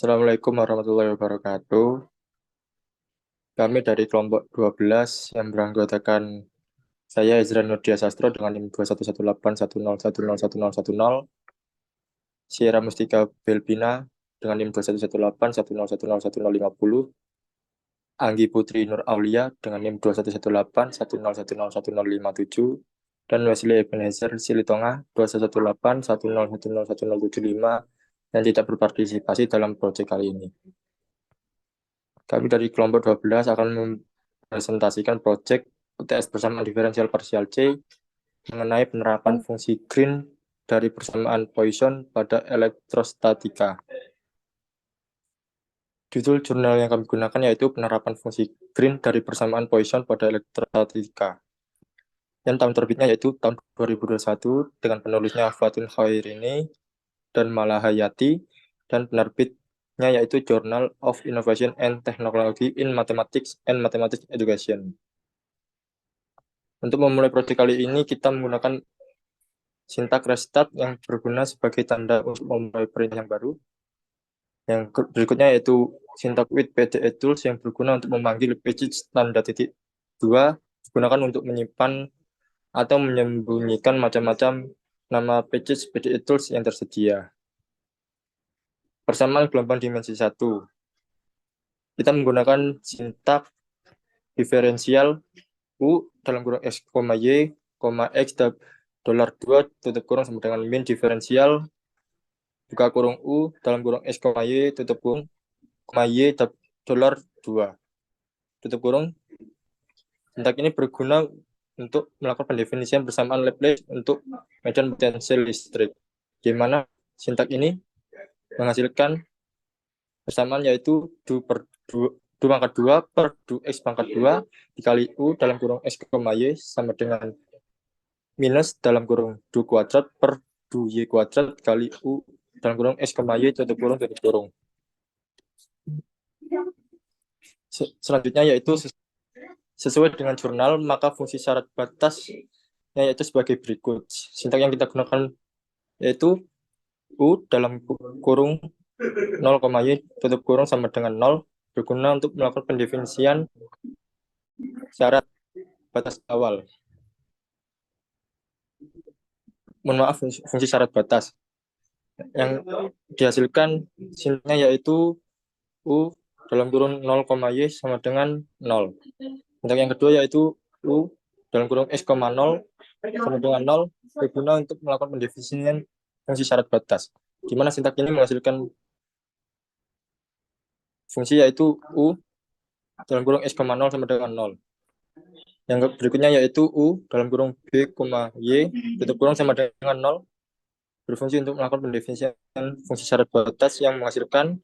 Assalamualaikum warahmatullahi wabarakatuh. Kami dari kelompok 12 yang beranggotakan saya Ezra Nurdia Sastro dengan NIM 211810101010, Sierra Mustika Belbina dengan NIM 211810101050, Anggi Putri Nur Aulia dengan NIM 211810101057, dan Wesley Ebenezer Silitonga 211810101075 yang tidak berpartisipasi dalam proyek kali ini. Kami dari kelompok 12 akan mempresentasikan proyek UTS bersamaan diferensial parsial C mengenai penerapan fungsi green dari persamaan Poisson pada elektrostatika. Judul jurnal yang kami gunakan yaitu penerapan fungsi green dari persamaan Poisson pada elektrostatika. Yang tahun terbitnya yaitu tahun 2021 dengan penulisnya Fatun Khairini dan Malahayati, dan penerbitnya yaitu Journal of Innovation and Technology in Mathematics and Mathematics Education. Untuk memulai proyek kali ini, kita menggunakan sintak restart yang berguna sebagai tanda untuk memulai perintah yang baru. Yang berikutnya yaitu sintak with PDE tools yang berguna untuk memanggil package tanda titik 2 digunakan untuk menyimpan atau menyembunyikan macam-macam nama package PDE tools yang tersedia. Persamaan gelombang dimensi 1. Kita menggunakan sintak diferensial U dalam kurung X, Y, X, $2 tutup kurung sama dengan min diferensial buka kurung U dalam kurung X, Y, tutup kurung, Y, $2 tutup kurung. Sintak ini berguna untuk melakukan pendefinisian persamaan Laplace untuk medan potensial listrik, di mana sintak ini menghasilkan persamaan yaitu du pangkat 2 per du X pangkat 2 dikali U dalam kurung X, Y sama dengan minus dalam kurung du kuadrat per du Y kuadrat kali U dalam kurung X, Y tutup kurung. Selanjutnya yaitu sesuai dengan jurnal, maka fungsi syarat batasnya yaitu sebagai berikut. Sintak yang kita gunakan yaitu U dalam kurung 0, Y tutup kurung sama dengan 0 berguna untuk melakukan pendefinisian syarat batas awal. Mohon maaf, fungsi syarat batas. Yang dihasilkan sintaknya yaitu U dalam kurung 0, Y sama dengan 0. Sintak yang kedua yaitu U dalam kurung X, 0 sama dengan 0 berguna untuk melakukan pendefinisian fungsi syarat batas, di mana sintak ini menghasilkan fungsi yaitu U dalam kurung X, 0 sama dengan 0. Yang berikutnya yaitu U dalam kurung B, Y tutup kurung sama dengan 0 berfungsi untuk melakukan pendefinisian fungsi syarat batas yang menghasilkan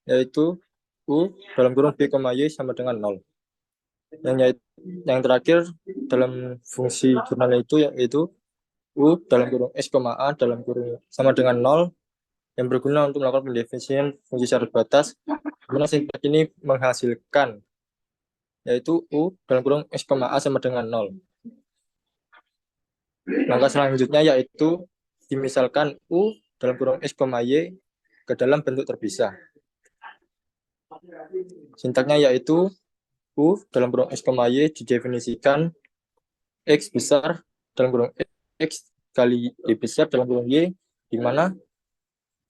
yaitu U dalam kurung B, Y sama dengan 0. Yang terakhir dalam fungsi jurnal itu yaitu U dalam kurung X, A dalam kurung sama dengan 0 yang berguna untuk melakukan pendefinisian fungsi syarat batas, di mana sintak ini menghasilkan yaitu U dalam kurung X, A sama dengan 0. Langkah selanjutnya yaitu dimisalkan U dalam kurung X, Y ke dalam bentuk terpisah. Sintaknya yaitu U dalam kurung X, Y didefinisikan X besar dalam kurung X kali Y besar dalam kurung Y, di mana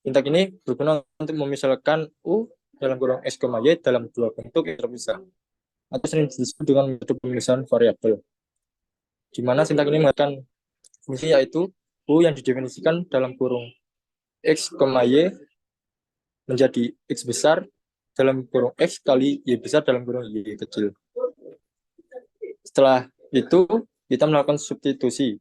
sintak ini berguna untuk memisalkan U dalam kurung X, Y dalam dua bentuk yang terpisah, atau sering disebut dengan metode pemisahan variabel, di mana sintak ini menggunakan fungsi yaitu U yang didefinisikan dalam kurung X, Y menjadi X besar dalam kurung X kali Y besar dalam kurung Y kecil. Setelah itu kita melakukan substitusi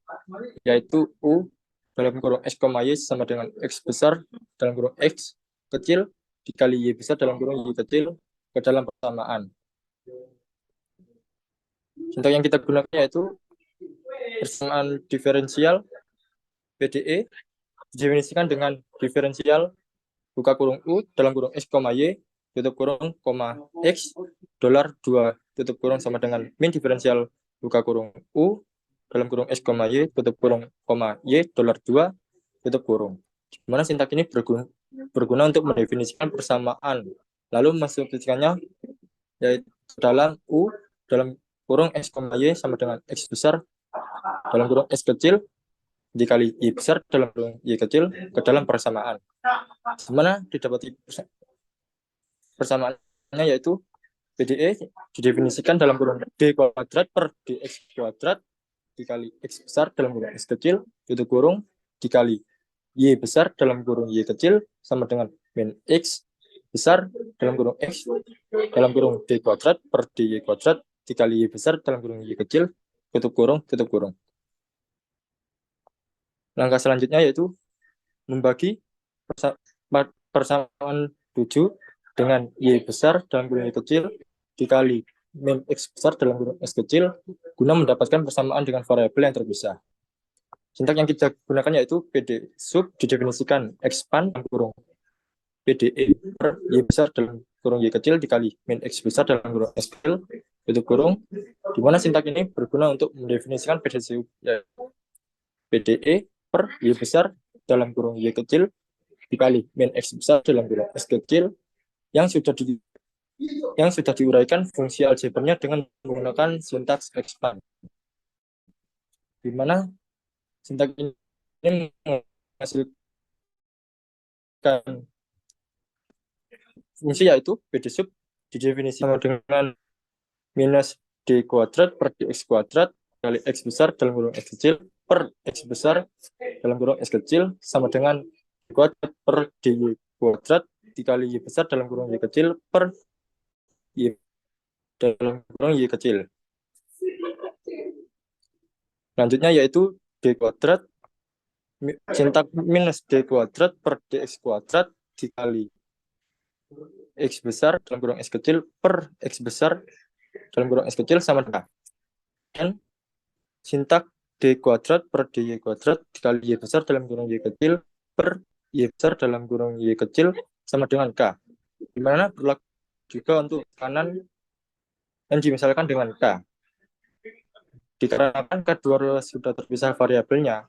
yaitu U dalam kurung X, Y sama dengan X besar dalam kurung X kecil dikali Y besar dalam kurung Y kecil ke dalam persamaan. Sintak yang kita gunakan yaitu persamaan diferensial PDE didefinisikan dengan diferensial buka kurung U dalam kurung X, Y tutup kurung, X $2 tutup kurung sama dengan min diferensial buka kurung U dalam kurung X, Y tutup kurung, Y $2 tutup kurung. Dimana sintak ini berguna untuk mendefinisikan persamaan. Lalu mensubstitusikannya yaitu dalam U dalam kurung X, Y sama dengan X besar dalam kurung X kecil dikali Y besar dalam kurung Y kecil ke dalam persamaan. Dimana didapati persamaannya yaitu PDE didefinisikan dalam kurung D kuadrat per DX kuadrat dikali X besar dalam kurung X kecil tutup kurung dikali Y besar dalam kurung Y kecil sama dengan min X besar dalam kurung X dalam kurung D kuadrat per DY kuadrat dikali Y besar dalam kurung Y kecil tutup kurung tutup kurung. Langkah selanjutnya yaitu membagi persamaan 7 dengan Y besar dalam kurung Y kecil dikali min X besar dalam kurung X kecil guna mendapatkan persamaan dengan variabel yang terpisah. Sintak yang kita gunakan yaitu PD sub didefinisikan expand dalam kurung PDE per Y besar dalam kurung Y kecil dikali min X besar dalam kurung X kecil tutup kurung, di mana sintak ini berguna untuk mendefinisikan PD sub yaitu PDE per Y besar dalam kurung Y kecil dikali min X besar dalam kurung X kecil yang sudah diuraikan fungsi aljabernya dengan menggunakan sintaks expand, di mana sintak ini menghasilkan fungsi yaitu PD sub didefinisikan dengan minus D kuadrat per DX kuadrat kali X besar dalam kurung X kecil per X besar dalam kurung X kecil sama dengan D kuadrat per DY kuadrat dikali Y besar dalam kurung Y kecil per Y dalam kurung Y kecil. Selanjutnya yaitu D kuadrat sintak minus D kuadrat per DX kuadrat dikali X besar dalam kurung X kecil per X besar dalam kurung X kecil sama dengan dan sintak D kuadrat per DY kuadrat dikali Y besar dalam kurung Y kecil per Y besar dalam kurung Y kecil sama dengan K, dimana berlaku juga untuk kanan yang dimisalkan dengan K. Dikarenakan kedua ruas sudah terpisah variabelnya,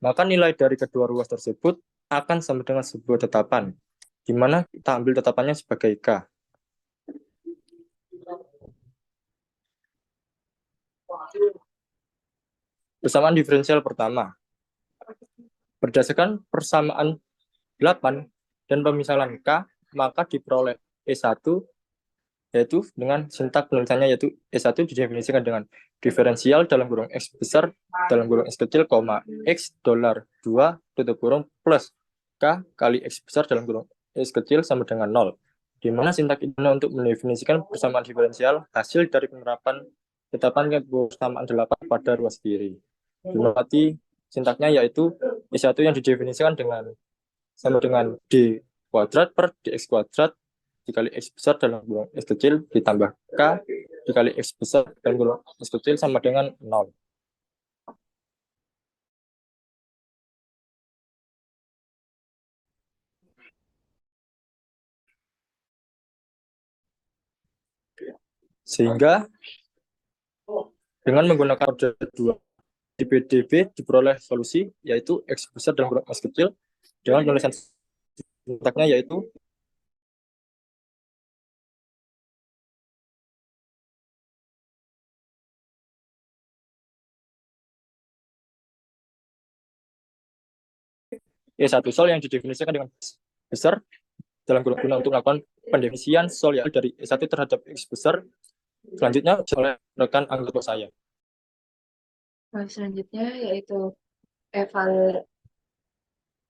maka nilai dari kedua ruas tersebut akan sama dengan sebuah tetapan, di mana kita ambil tetapannya sebagai K. Persamaan diferensial pertama. Berdasarkan persamaan 8 dan pemisalan K, maka diperoleh E1 yaitu dengan sintak penulisannya yaitu E1 didefinisikan dengan diferensial dalam kurung X besar dalam kurung X kecil, X $2 tutup kurung plus K kali X besar dalam kurung X kecil sama dengan 0. Di mana sintak ini untuk mendefinisikan persamaan diferensial hasil dari penerapan tetapan persamaan 8 pada ruas kiri. Berarti sintaknya yaitu E1 yang didefinisikan dengan sama dengan D kuadrat per DX kuadrat dikali X besar dalam kurung X kecil ditambah K dikali X besar dalam kurung X kecil sama dengan 0. Sehingga dengan menggunakan kode 2 di PDB diperoleh solusi yaitu X besar dalam kurung X kecil dengan penulisan sintaknya yaitu E1 sol yang didefinisikan dengan besar dalam kurung guna untuk melakukan pendefinisian sol yaitu dari E1 terhadap X besar. Selanjutnya oleh rekan anggota saya. Selanjutnya yaitu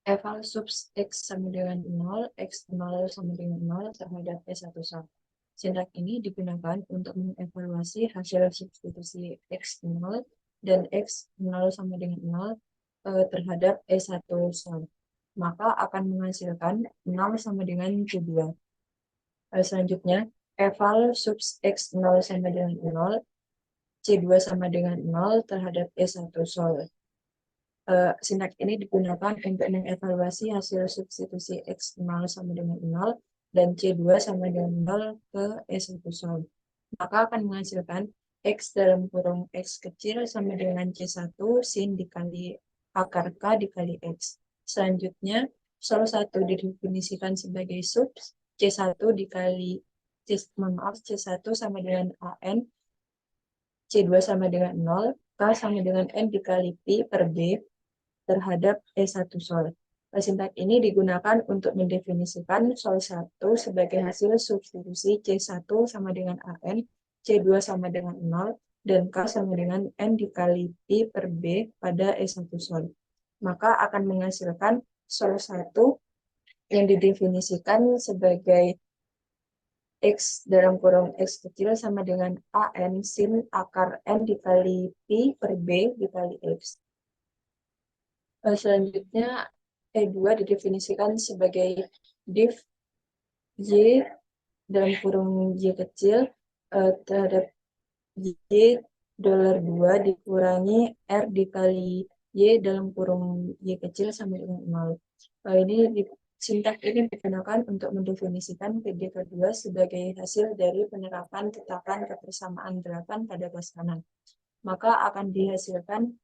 eval sub X sama dengan 0, X0 sama dengan 0 terhadap E1 sol. Sintak ini digunakan untuk mengevaluasi hasil substitusi X0 dan X0 sama dengan 0 terhadap E1 sol. Maka akan menghasilkan 0 sama dengan Q2. Selanjutnya, eval sub X0 sama dengan 0, C2 sama dengan 0 terhadap E1 sol. Sintak ini digunakan untuk mengevaluasi hasil substitusi X0 sama dengan 0 dan C2 sama dengan 0 ke E1 sol. Maka akan menghasilkan X dalam kurung X kecil sama dengan C1 sin dikali akar K dikali X. Selanjutnya, Sol 1 didefinisikan sebagai sub C1 dikali C1 sama dengan AN, C2 sama dengan 0, K sama dengan N dikali Pi per B terhadap E1 sol. Sintak ini digunakan untuk mendefinisikan sol 1 sebagai hasil substitusi C1 sama dengan AN, C2 sama dengan 0, dan K sama dengan N dikali Pi per B pada E1 sol. Maka akan menghasilkan sol 1 yang didefinisikan sebagai X dalam kurung X kecil sama dengan AN sin akar N dikali Pi per B dikali X. Selanjutnya, E2 didefinisikan sebagai div Y dalam kurung Y kecil terhadap Y $2 dikurangi R dikali Y dalam kurung Y kecil sama dengan 0. Sintak ini digunakan untuk mendefinisikan PD kedua sebagai hasil dari penerapan tetapan kebersamaan delapan pada garis kanan. Maka akan dihasilkan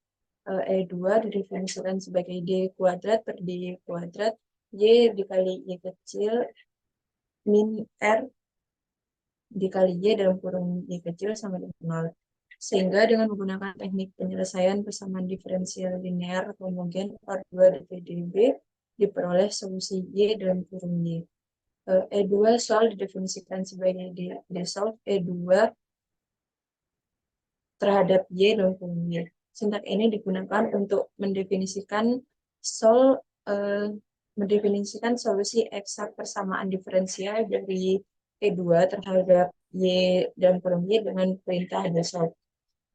E2 didefinisikan sebagai D kuadrat per D kuadrat Y dikali Y kecil min R dikali Y dalam kurung Y kecil sama dengan 0. Sehingga dengan menggunakan teknik penyelesaian persamaan diferensial linear homogen R2 dpdb diperoleh solusi Y dalam kurung Y. E2 sol didefinisikan sebagai D solve E2 terhadap Y dalam kurung Y. Sintak ini digunakan untuk mendefinisikan solusi eksak persamaan diferensial dari E2 terhadap Y dalam kurung Y dengan perintah solve.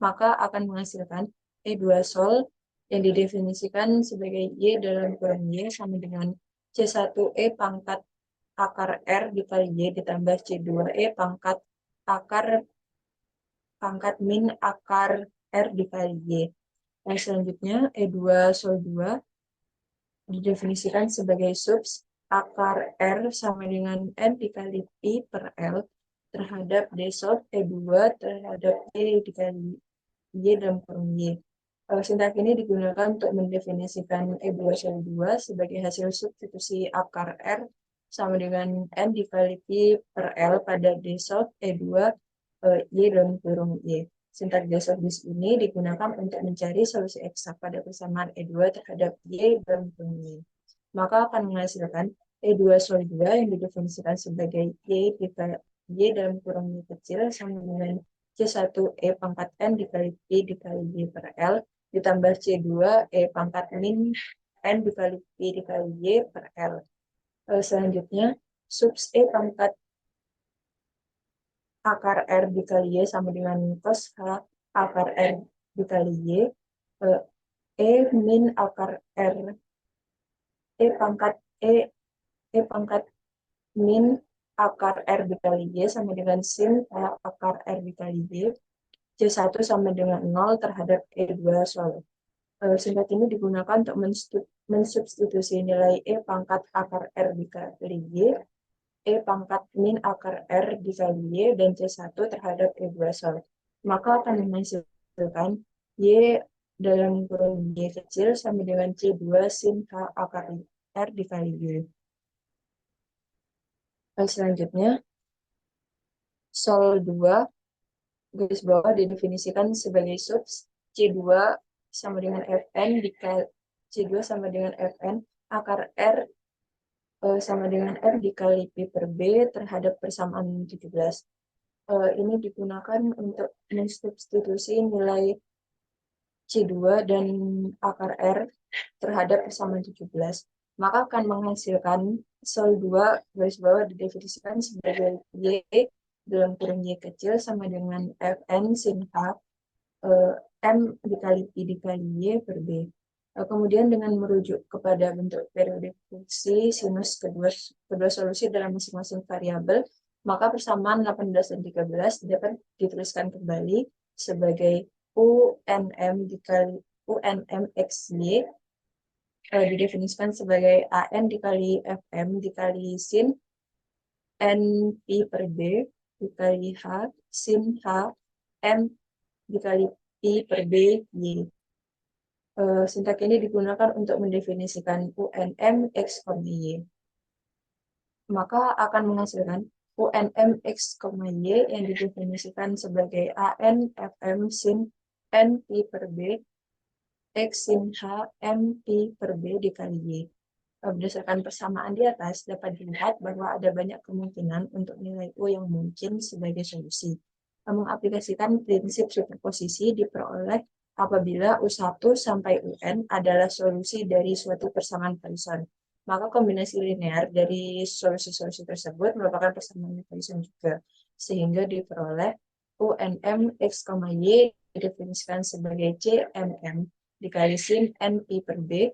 Maka akan menghasilkan E2 sol yang didefinisikan sebagai Y dalam kurung Y sama dengan C1E pangkat akar R dikali Y ditambah C2E pangkat min akar R dikali Y. Nah, selanjutnya E2 sol 2 didefinisikan sebagai subs akar R sama dengan N dikali Pi per L terhadap D solve E2 terhadap Y dikali Y dalam kurung Y. Sintak ini digunakan untuk mendefinisikan E2 sol 2 sebagai hasil substitusi akar R sama dengan N dikali Pi per L pada D solve E2 Y dalam kurung Y. Sintak D-solve ini digunakan untuk mencari solusi eksak pada persamaan E2 terhadap Y dalam kurung Y. Maka akan menghasilkan E2 sol 2 yang didefinisikan sebagai Y dalam kurung Y kecil sama dengan C1E pangkat N dikali Pi dikali Y per L ditambah C2E pangkat min N dikali Pi dikali Y per L. Selanjutnya, subs E pangkat akar R dikali Y sama dengan cos H akar R dikali Y. E min akar R E pangkat min akar R dikali Y sama dengan sin H akar R dikali Y. C1 sama dengan 0 terhadap E2 sol. Singkat ini digunakan untuk mensubstitusi nilai E pangkat akar R dikali Y, E pangkat min akar R dikali Y, dan C1 terhadap E2 sol. Maka akan menghasilkan Y dalam kurung Y kecil sama dengan C2 sin H akar R dikali Y. Selanjutnya, sol 2 garis bawah didefinisikan sebagai subs C2 sama dengan Fn dikali C2 sama dengan Fn akar R sama dengan R dikali Pi per B terhadap persamaan 17. Ini digunakan untuk mensubstitusi nilai C2 dan akar R terhadap persamaan 17. Maka akan menghasilkan sol 2 garis bawah didefinisikan sebagai Y dalam kurung Y kecil sama dengan Fn sin H M dikali Pi dikali Y per B. Kemudian dengan merujuk kepada bentuk periodik fungsi sinus kedua solusi dalam masing-masing variabel, maka persamaan 18 dan 13 dapat dituliskan kembali sebagai UNM dikali UNM XY didefinisikan sebagai AN dikali FM dikali sin NP per B dikali H sin H M dikali Pi per B Y. Sintak ini digunakan untuk mendefinisikan UNM X, Y. Maka akan menghasilkan UNM X, Y yang didefinisikan sebagai AN FM sin N Pi per B X sin H M Pi per B dikali Y. Berdasarkan persamaan di atas, dapat dilihat bahwa ada banyak kemungkinan untuk nilai U yang mungkin sebagai solusi. Mengaplikasikan prinsip superposisi diperoleh apabila U1 sampai UN adalah solusi dari suatu persamaan Poisson. Maka kombinasi linear dari solusi-solusi tersebut merupakan persamaan Poisson juga. Sehingga diperoleh UNM X, Y didefinisikan sebagai CMM dikali sin N Pi per B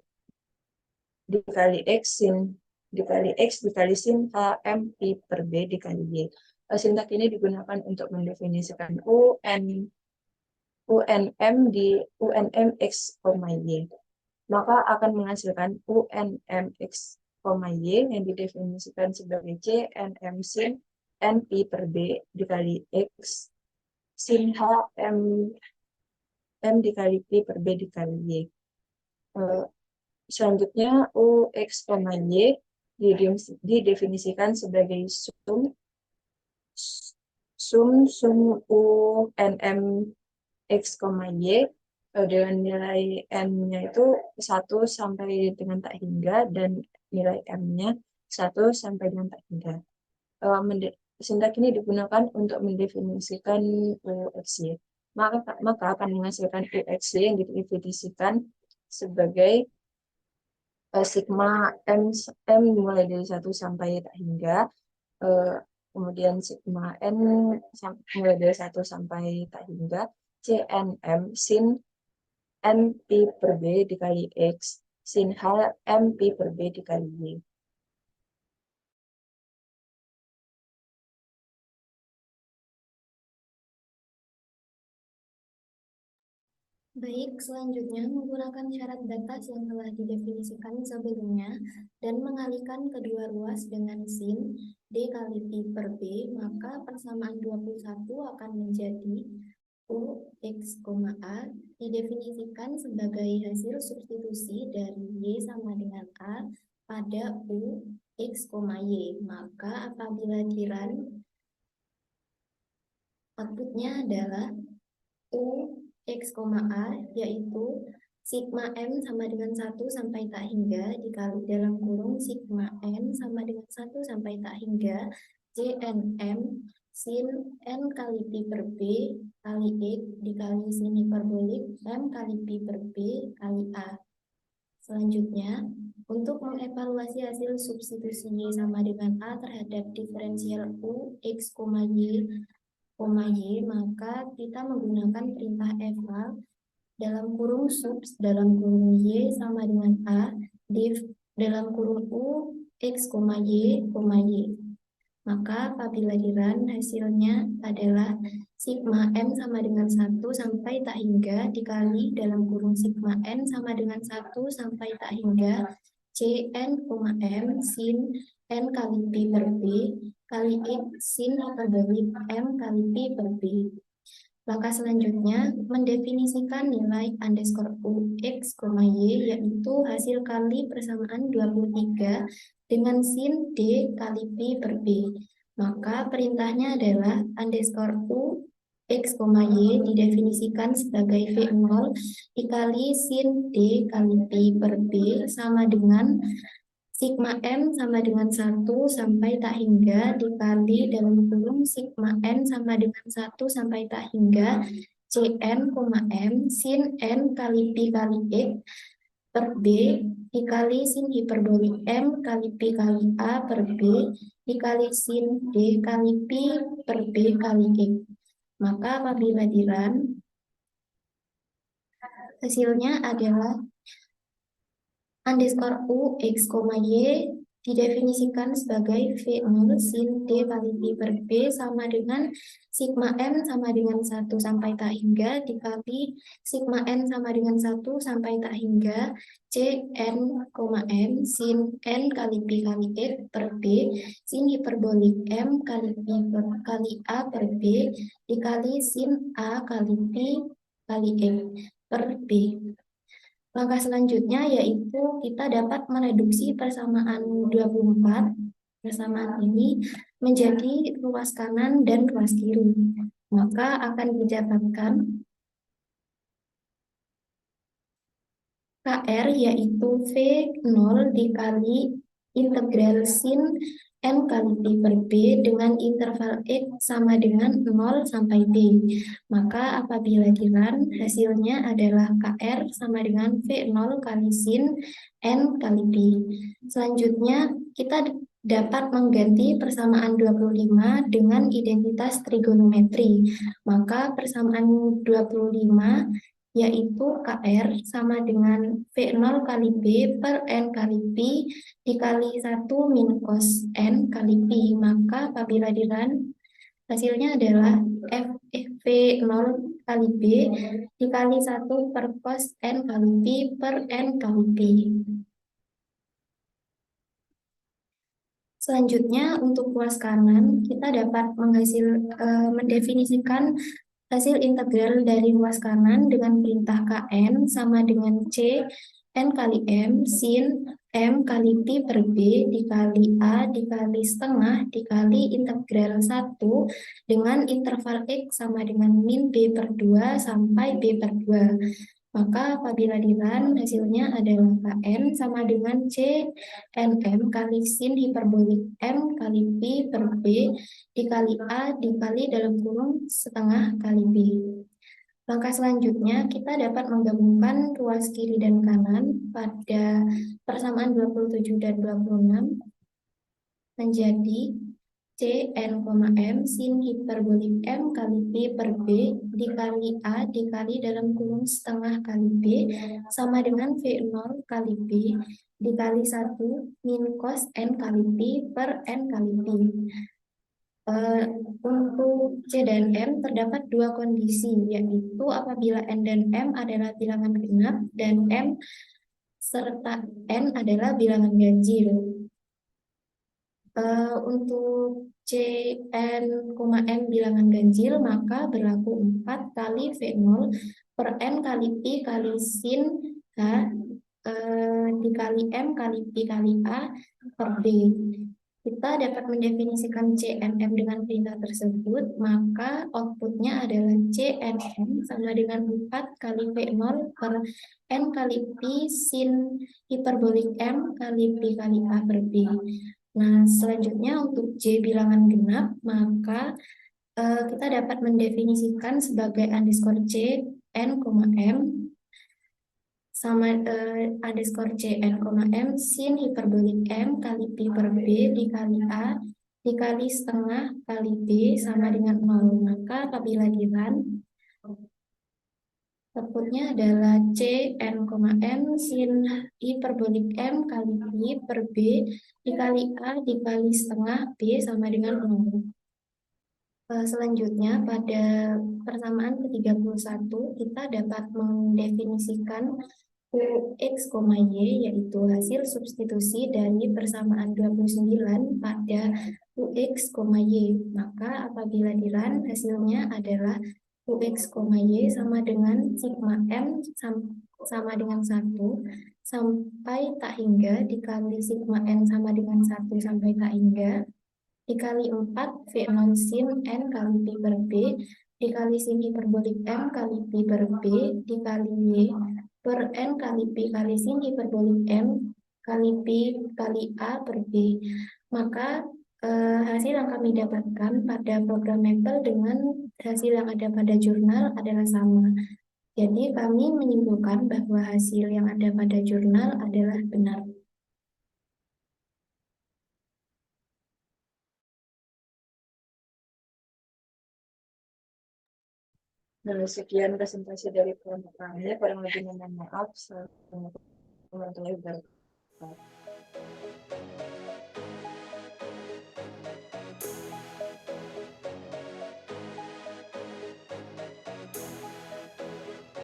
dikali X dikali sin H M Pi per B dikali Y. Sintak ini digunakan untuk mendefinisikan UNM di UNM X, Y. Maka akan menghasilkan UNM X, Y yang didefinisikan sebagai CNM sin N Pi per B dikali X sin H M dikali Pi per B dikali Y. Selanjutnya UX, Y didefinisikan sebagai sum UNM X, Y dengan nilai N-nya itu 1 sampai dengan tak hingga dan nilai M-nya 1 sampai dengan tak hingga. Sintak ini digunakan untuk mendefinisikan UXY. Maka akan menghasilkan UXY yang didefinisikan sebagai sigma M mulai dari 1 sampai tak hingga, kemudian sigma N mulai dari 1 sampai tak hingga, CNM sin N Pi per B dikali X sin H M Pi per B dikali Y. Baik, selanjutnya menggunakan syarat batas yang telah didefinisikan sebelumnya dan mengalihkan kedua ruas dengan sin D kali Pi per B, maka persamaan 21 akan menjadi U X, A didefinisikan sebagai hasil substitusi dari Y sama dengan A pada U X, Y. Maka apabila dirun, outputnya adalah U X, A yaitu sigma M sama dengan 1 sampai tak hingga dikali dalam kurung sigma N sama dengan 1 sampai tak hingga JNM sin N kali Pi per B kali X dikali sin hiperbolik M kali Pi per B kali A. Selanjutnya, untuk mengevaluasi hasil substitusi Y sama dengan A terhadap diferensial U X, Y, maka kita menggunakan perintah eval dalam kurung subs dalam kurung Y sama dengan A div dalam kurung U X, Y. Maka apabila dirun hasilnya adalah sigma M sama dengan 1 sampai tak hingga dikali dalam kurung sigma N sama dengan 1 sampai tak hingga Cn, M sin N kali Pi per B kali X sin hiperbolik M kali Pi per B. Langkah selanjutnya, mendefinisikan nilai underscore U X, Y, yaitu hasil kali persamaan 23 dengan sin D kali Pi per B. Maka perintahnya adalah underscore U X, Y didefinisikan sebagai V0 dikali sin D kali Pi per B sama dengan sigma M sama dengan 1 sampai tak hingga dikali dalam kurung sigma N sama dengan 1 sampai tak hingga Cn, M sin N kali Pi kali X per B dikali sin hiperbolik M kali Pi kali A per B dikali sin D kali Pi per B kali X. Maka apabila dirun, hasilnya adalah underscore U X, Y didefinisikan sebagai V0 sin D kali Pi per B sama dengan sigma M sama dengan 1 sampai tak hingga dikali sigma N sama dengan 1 sampai tak hingga Cn, M sin N kali Pi kali X per B sin hiperbolik M kali Pi kali A per B dikali sin A kali Pi kali X per B. Langkah selanjutnya yaitu kita dapat mereduksi persamaan 24 persamaan ini menjadi ruas kanan dan ruas kiri. Maka akan didapatkan KR yaitu V0 dikali integral sin N kali Pi per B dengan interval X sama dengan 0 sampai B. Maka apabila di-run, hasilnya adalah KR sama dengan V0 kali sin N kali Pi. Selanjutnya, kita dapat mengganti persamaan 25 dengan identitas trigonometri. Maka persamaan 25 yaitu KR sama dengan V0 kali B per N kali Pi dikali 1 min cos N kali Pi. Maka apabila di-run, hasilnya adalah V0 kali B dikali 1 per cos N kali Pi per N kali Pi. Selanjutnya, untuk ruas kanan, kita dapat mendefinisikan hasil integral dari ruas kanan dengan perintah Kn sama dengan C N kali M sin M kali Pi per B dikali A dikali setengah dikali integral 1 dengan interval X sama dengan min B per 2 sampai B per 2. Maka apabila di-run, hasilnya adalah Kn sama dengan C NM kali sin hiperbolik M kali Pi per B dikali A dikali dalam kurung setengah kali B. Langkah selanjutnya, kita dapat menggabungkan ruas kiri dan kanan pada persamaan 27 dan 26 menjadi C N, M sin hiperbolik M kali Pi per B dikali A dikali dalam kurung setengah kali B sama dengan V0 kali B dikali 1 min cos N kali Pi per N kali Pi. Untuk C dan M terdapat dua kondisi, yaitu apabila N dan M adalah bilangan genap dan M serta N adalah bilangan ganjil. Untuk C, N, M bilangan ganjil, maka berlaku 4 kali V0 per N kali Pi kali sin H dikali M kali Pi kali A per B. Kita dapat mendefinisikan CNM dengan perintah tersebut, maka outputnya adalah CNM sama dengan 4 kali V0 per N kali Pi sin hiperbolik M kali Pi kali A per B. Nah, selanjutnya untuk J bilangan genap, maka kita dapat mendefinisikan sebagai underscore C N, M sama underscore C N, M sin hiperbolik M kali Pi per B dikali A dikali setengah kali B sama dengan 0. Maka apabila di-run, outputnya adalah C N, M sin hiperbolik M kali Pi per B dikali A dikali setengah B sama dengan 0. Selanjutnya pada persamaan ke-31 kita dapat mendefinisikan UX, Y yaitu hasil substitusi dari persamaan 29 pada UX, Y. Maka apabila di-run hasilnya adalah UX, Y sama dengan sigma M sama dengan 1 sampai tak hingga dikali sigma N sama dengan 1 sampai tak hingga dikali 4 V0 sin N kali Pi per B dikali sin hiperbolik M kali Pi per B dikali Y per N kali Pi kali sin hiperbolik M kali Pi kali A per B. Maka hasil yang kami dapatkan pada program Maple dengan hasil yang ada pada jurnal adalah sama. Jadi kami menyimpulkan bahwa hasil yang ada pada jurnal adalah benar. Nah, sekian presentasi dari kelompok kami. Kurang lebih mohon maaf. Assalamualaikum warahmatullahi wabarakatuh.